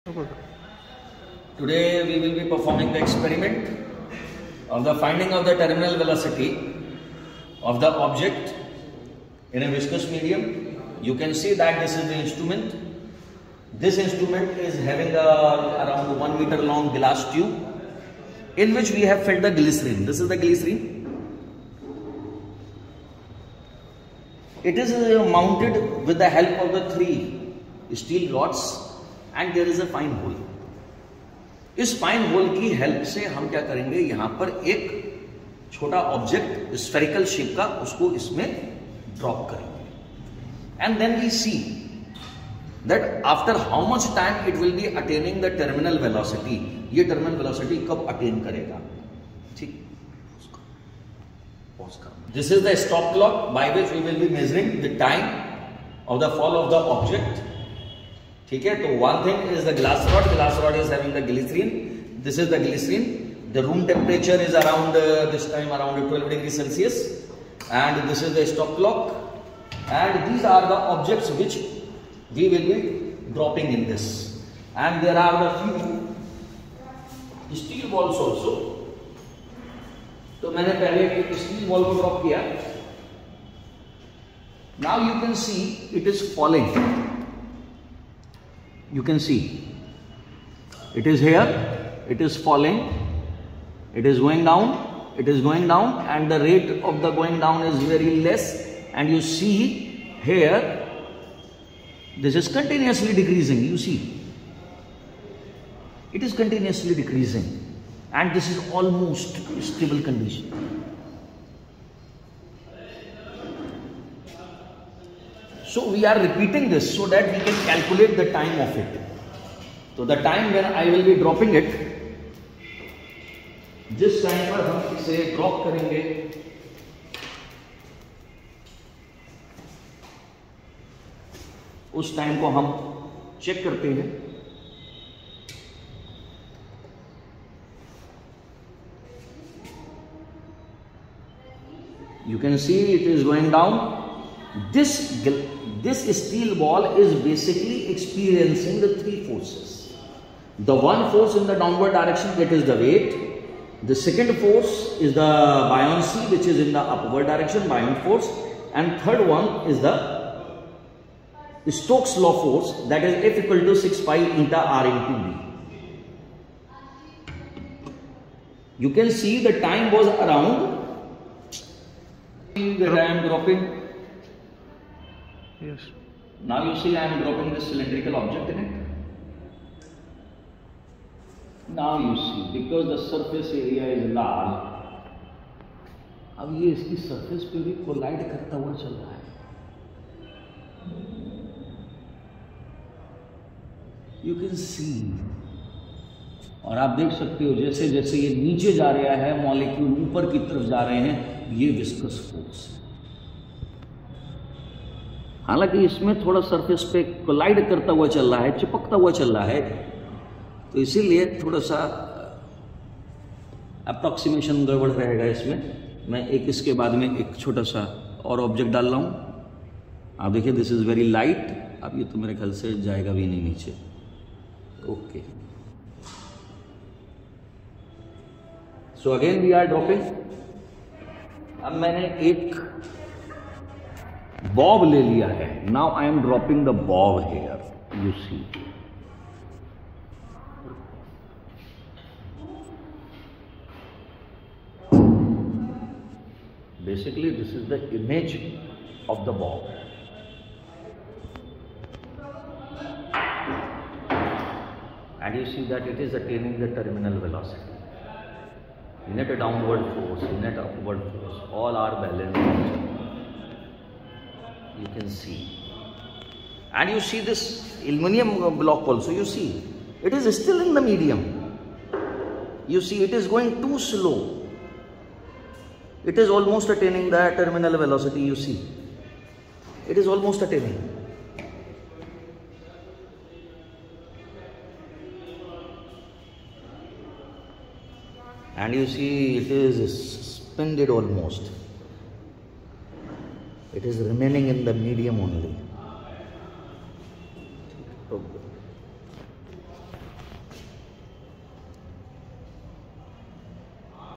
Today we will be performing the experiment of the finding of the terminal velocity of the object in a viscous medium. You can see that this is the instrument. This instrument is having around 1 meter long glass tube in which we have filled the glycerin. This is the glycerin. It is mounted with the help of the 3 steel rods and there is a fine hole. इस fine hole की help से हम क्या करेंगे, यहां पर एक छोटा ऑब्जेक्ट स्फेरिकल शेप का उसको इसमें ड्रॉप करेंगे and then we see that after how much time it will be attaining the terminal velocity. ये टर्मिनल वेलोसिटी कब अटेन करेगा. ठीक, this is the stop clock by which we will be measuring the time of the fall of the object. ठीक है, तो one thing is the glass rod is having the glycerine. This is the glycerine. The room temperature is around this time around 12 degree Celsius and this is the stop clock and these are the objects which we will be dropping in this and there are the few steel balls also. तो मैंने पहले एक steel ball को drop किया. Now you can see it is falling. You can see it is here, it is falling, it is going down, and the rate of the going down is very less. And you see here this is continuously decreasing. You see it is continuously decreasing and this is almost stable condition. So we are repeating this so that we can calculate the time of it. So the time when I will be dropping it, जिस time पर हम इसे drop करेंगे उस time को हम check करते हैं. You can see it is going down. This steel ball is basically experiencing the 3 forces. The one force in the downward direction, that is the weight. The second force is the buoyancy, which is in the upward direction, buoyant force. And third one is the Stokes law force, that is F equal to 6 pi eta R into B. You can see the time was around that I am dropping. Yes. Now you see I am dropping this cylindrical object in it. Now you see because the surface area is large, अब ये इसकी surface पे भी collide करता हुआ चल रहा है. You can see, और आप देख सकते हो जैसे जैसे ये नीचे जा रहा है, मॉलिक्यूल ऊपर की तरफ जा रहे हैं, ये विस्कस फोर्स है. हालांकि इसमें थोड़ा सरफेस पे कोलाइड करता हुआ चल रहा है, चिपकता हुआ चल रहा है, तो इसीलिए थोड़ा सा अप्रॉक्सीमेशन गड़बड़ रहेगा इसमें. मैं एक इसके बाद में एक छोटा सा और ऑब्जेक्ट डाल रहा हूँ. आप देखिए दिस इज वेरी लाइट. अब ये तो मेरे ख्याल से जाएगा भी नहीं नीचे. Okay, so again we are dropping. अब मैंने एक बॉब ले लिया है. Now I am dropping the bob here. You see basically this is the image of the bob. And you see that it is attaining the terminal velocity. Net downward force, net upward force, all are balanced. You can see, and you see this aluminum block also. You see it is still in the medium. You see it is going too slow. It is almost attaining the terminal velocity. You see it is almost attaining. And you see it is suspended almost. It is remaining in the medium only.